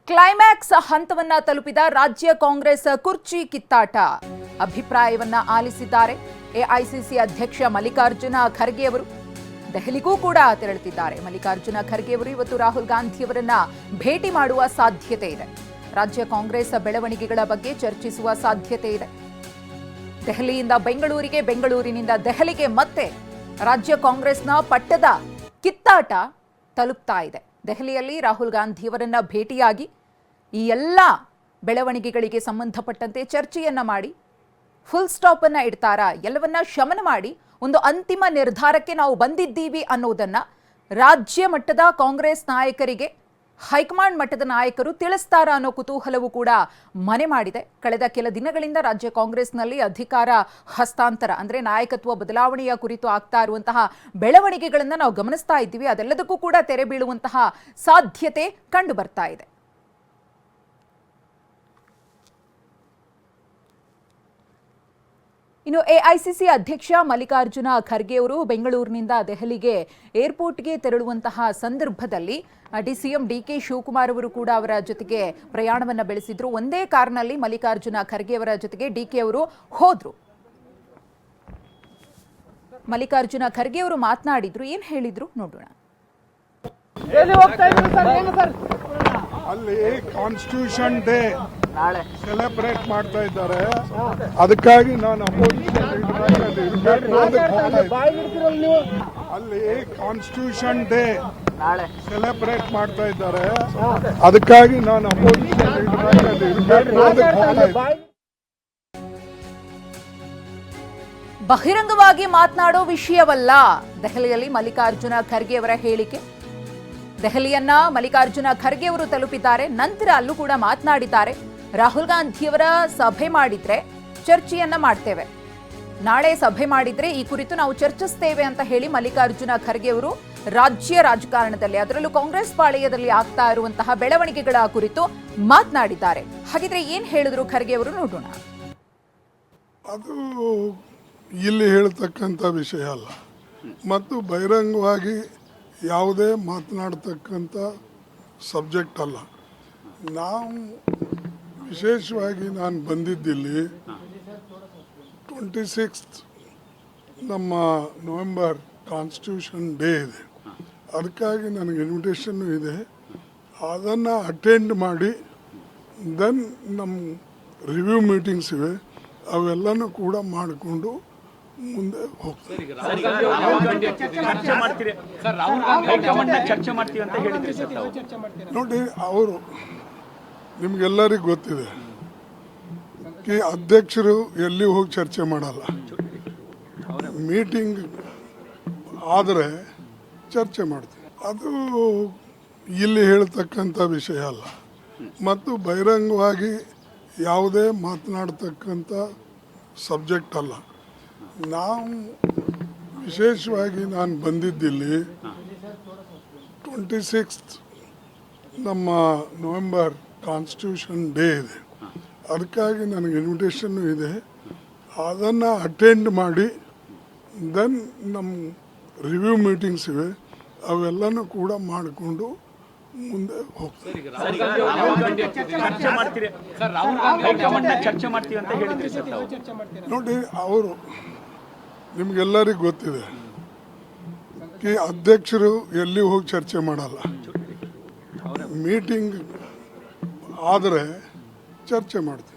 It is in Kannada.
ಕ್ಲೈಮ್ಯಾಕ್ಸ್ ಹಂತವನ್ನ ತಲುಪಿದ ರಾಜ್ಯ ಕಾಂಗ್ರೆಸ್ ಕುರ್ಚಿ ಕಿತ್ತಾಟ ಅಭಿಪ್ರಾಯವನ್ನ ಆಲಿಸಿದ್ದಾರೆ ಎಐಸಿಸಿ ಅಧ್ಯಕ್ಷ ಮಲ್ಲಿಕಾರ್ಜುನ ಖರ್ಗೆ ಅವರು. ದೆಹಲಿಗೂ ಕೂಡ ತೆರಳುತ್ತಿದ್ದಾರೆ. ಮಲ್ಲಿಕಾರ್ಜುನ ಖರ್ಗೆ ಅವರು ಇವತ್ತು ರಾಹುಲ್ ಗಾಂಧಿ ಅವರನ್ನ ಭೇಟಿ ಮಾಡುವ ಸಾಧ್ಯತೆ ಇದೆ. ರಾಜ್ಯ ಕಾಂಗ್ರೆಸ್ ಬೆಳವಣಿಗೆಗಳ ಬಗ್ಗೆ ಚರ್ಚಿಸುವ ಸಾಧ್ಯತೆ ಇದೆ. ದೆಹಲಿಯಿಂದ ಬೆಂಗಳೂರಿಗೆ, ಬೆಂಗಳೂರಿನಿಂದ ದೆಹಲಿಗೆ ಮತ್ತೆ ರಾಜ್ಯ ಕಾಂಗ್ರೆಸ್ನ ಪಟ್ಟದ ಕಿತ್ತಾಟ ತಲುಪ್ತಾ ಇದೆ. ದೆಹಲಿಯಲ್ಲಿ ರಾಹುಲ್ ಗಾಂಧಿಯವರನ್ನ ಭೇಟಿಯಾಗಿ ಈ ಎಲ್ಲ ಬೆಳವಣಿಗೆಗಳಿಗೆ ಸಂಬಂಧಪಟ್ಟಂತೆ ಚರ್ಚೆಯನ್ನ ಮಾಡಿ ಫುಲ್ ಸ್ಟಾಪ್ ಅನ್ನ ಇಡ್ತಾರಾ, ಎಲ್ಲವನ್ನ ಶಮನ ಮಾಡಿ ಒಂದು ಅಂತಿಮ ನಿರ್ಧಾರಕ್ಕೆ ನಾವು ಬಂದಿದ್ದೀವಿ ಅನ್ನೋದನ್ನ ರಾಜ್ಯ ಮಟ್ಟದ ಕಾಂಗ್ರೆಸ್ ನಾಯಕರಿಗೆ ಹೈಕಮಾಂಡ್ ಮಟ್ಟದ ನಾಯಕರು ತಿಳಿಸ್ತಾರಾ ಅನ್ನೋ ಕುತೂಹಲವೂ ಕೂಡ ಮನೆ ಮಾಡಿದೆ. ಕಳೆದ ಕೆಲ ದಿನಗಳಿಂದ ರಾಜ್ಯ ಕಾಂಗ್ರೆಸ್ನಲ್ಲಿ ಅಧಿಕಾರ ಹಸ್ತಾಂತರ ಅಂದ್ರೆ ನಾಯಕತ್ವ ಬದಲಾವಣೆಯ ಕುರಿತು ಆಗ್ತಾ ಇರುವಂತಹ ಬೆಳವಣಿಗೆಗಳನ್ನ ನಾವು ಗಮನಿಸ್ತಾ ಇದ್ದೀವಿ. ಅದೆಲ್ಲದಕ್ಕೂ ಕೂಡ ತೆರೆ ಬೀಳುವಂತಹ ಸಾಧ್ಯತೆ ಕಂಡು ಬರ್ತಾ ಇದೆ. ಇನ್ನು ಎಐಸಿಸಿ ಅಧ್ಯಕ್ಷ ಮಲ್ಲಿಕಾರ್ಜುನ ಖರ್ಗೆ ಅವರು ಬೆಂಗಳೂರಿನಿಂದ ದೆಹಲಿಗೆ ಏರ್ಪೋರ್ಟ್ಗೆ ತೆರಳುವಂತಹ ಸಂದರ್ಭದಲ್ಲಿ ಸಿಎಂ ಡಿಕೆ ಶಿವಕುಮಾರ್ ಅವರು ಕೂಡ ಅವರ ಜೊತೆಗೆ ಪ್ರಯಾಣವನ್ನ ಬೆಳೆಸಿದ್ರು. ಒಂದೇ ಕಾರ್ನಲ್ಲಿ ಮಲ್ಲಿಕಾರ್ಜುನ ಖರ್ಗೆ ಅವರ ಜೊತೆಗೆ ಡಿಕೆ ಅವರು ಹೋದ್ರು. ಮಲ್ಲಿಕಾರ್ಜುನ ಖರ್ಗೆ ಅವರು ಮಾತನಾಡಿದ್ರು, ಏನ್ ಹೇಳಿದ್ರು ನೋಡೋಣ. ಅಲ್ಲಿ ಕಾನ್ಸ್ಟಿಟ್ಯೂಷನ್ ಡೇ ಸೆಲೆಬ್ರೇಟ್ ಮಾಡ್ತಾ ಇದ್ದಾರೆ. ಅದಕ್ಕಾಗಿ ನಾನು ಅಲ್ಲಿ ಕಾನ್ಸ್ಟಿಟ್ಯೂಷನ್ ಡೇ ಸೆಲೆಬ್ರೇಟ್ ಮಾಡ್ತಾ ಇದ್ದಾರೆ. ಅದಕ್ಕಾಗಿ ನಾನು ಬಹಿರಂಗವಾಗಿ ಮಾತನಾಡೋ ವಿಷಯವಲ್ಲ ದೆಹಲಿಯಲ್ಲಿ ಮಲ್ಲಿಕಾರ್ಜುನ ಖರ್ಗೆ ಅವರ ಹೇಳಿಕೆ. ದೆಹಲಿಯನ್ನ ಮಲ್ಲಿಕಾರ್ಜುನ ಖರ್ಗೆ ಅವರು ತಲುಪಿದ್ದಾರೆ. ನಂತರ ಅಲ್ಲೂ ಕೂಡ ಮಾತನಾಡಿದ್ದಾರೆ. ರಾಹುಲ್ ಗಾಂಧಿಯವರ ಸಭೆ ಮಾಡಿದ್ರೆ ಚರ್ಚೆಯನ್ನ ಮಾಡ್ತೇವೆ, ನಾಳೆ ಸಭೆ ಮಾಡಿದ್ರೆ ಈ ಕುರಿತು ನಾವು ಚರ್ಚಿಸ್ತೇವೆ ಅಂತ ಹೇಳಿ ಮಲ್ಲಿಕಾರ್ಜುನ ಖರ್ಗೆ ಅವರು ರಾಜ್ಯ ರಾಜಕಾರಣದಲ್ಲಿ ಅದರಲ್ಲೂ ಕಾಂಗ್ರೆಸ್ ಪಾಳೆಯದಲ್ಲಿ ಆಗ್ತಾ ಇರುವಂತಹ ಬೆಳವಣಿಗೆಗಳ ಕುರಿತು ಮಾತನಾಡಿದ್ದಾರೆ. ಹಾಗಿದ್ರೆ ಏನ್ ಹೇಳಿದ್ರು ಖರ್ಗೆ ಅವರು ನೋಡೋಣ. ಅದು ಇಲ್ಲಿ ಹೇಳ್ತಕ್ಕಂಥ ವಿಷಯ ಅಲ್ಲ ಮತ್ತು ಬಹಿರಂಗವಾಗಿ ಯಾವುದೇ ಮಾತನಾಡ್ತಕ್ಕಂಥ ಸಬ್ಜೆಕ್ಟ್ ಅಲ್ಲ. ನಾವು ವಿಶೇಷವಾಗಿ ನಾನು ಬಂದಿದ್ದಿಲ್ಲಿ 26 ನಮ್ಮ ನವೆಂಬರ್ ಕಾನ್ಸ್ಟಿಟ್ಯೂಷನ್ ಡೇ ಇದೆ. ಅದಕ್ಕಾಗಿ ನನಗೆ ಇನ್ವಿಟೇಷನ್ನು ಇದೆ. ಅದನ್ನು ಅಟೆಂಡ್ ಮಾಡಿ ದೆನ್ ನಮ್ಮ ರಿವ್ಯೂ ಮೀಟಿಂಗ್ಸ್ ಇವೆ, ಅವೆಲ್ಲನೂ ಕೂಡ ಮಾಡಿಕೊಂಡು ಮುಂದೆ ಹೋಗ್ತಾರೆ. ನೋಡಿ, ಅವರು ನಿಮ್ಗೆಲ್ಲರಿಗೂ ಗೊತ್ತಿದೆ ಅಧ್ಯಕ್ಷರು ಎಲ್ಲಿ ಹೋಗಿ ಚರ್ಚೆ ಮಾಡಲ್ಲ. ಮೀಟಿಂಗ್ ಆದರೆ ಚರ್ಚೆ ಮಾಡ್ತೀವಿ. ಅದು ಇಲ್ಲಿ ಹೇಳ್ತಕ್ಕಂಥ ವಿಷಯ ಅಲ್ಲ ಮತ್ತು ಬಹಿರಂಗವಾಗಿ ಯಾವುದೇ ಮಾತನಾಡ್ತಕ್ಕಂಥ ಸಬ್ಜೆಕ್ಟ್ ಅಲ್ಲ. ನಾವು ವಿಶೇಷವಾಗಿ ನಾನು ಬಂದಿದ್ದಿಲ್ಲಿ 26 ನಮ್ಮ ನವೆಂಬರ್ ಕಾನ್ಸ್ಟಿಟ್ಯೂಷನ್ ಡೇ ಇದೆ. ಅದಕ್ಕಾಗಿ ನನಗೆ ಇನ್ವಿಟೇಷನ್ನು ಇದೆ. ಅದನ್ನು ಅಟೆಂಡ್ ಮಾಡಿ ದೆನ್ ನಮ್ಮ ರಿವ್ಯೂ ಮೀಟಿಂಗ್ಸ್ ಇವೆ, ಅವೆಲ್ಲನೂ ಕೂಡ ಮಾಡಿಕೊಂಡು ಮುಂದೆ ಹೋಗ್ತಾರೆ. ನೋಡಿ, ಅವರು ನಿಮ್ಗೆಲ್ಲರಿಗೂ ಗೊತ್ತಿದೆ ಅಧ್ಯಕ್ಷರು ಎಲ್ಲಿ ಹೋಗಿ ಚರ್ಚೆ ಮಾಡಲ್ಲ. ಮೀಟಿಂಗ್ ಆದರೆ ಚರ್ಚೆ ಮಾಡ್ತೀವಿ.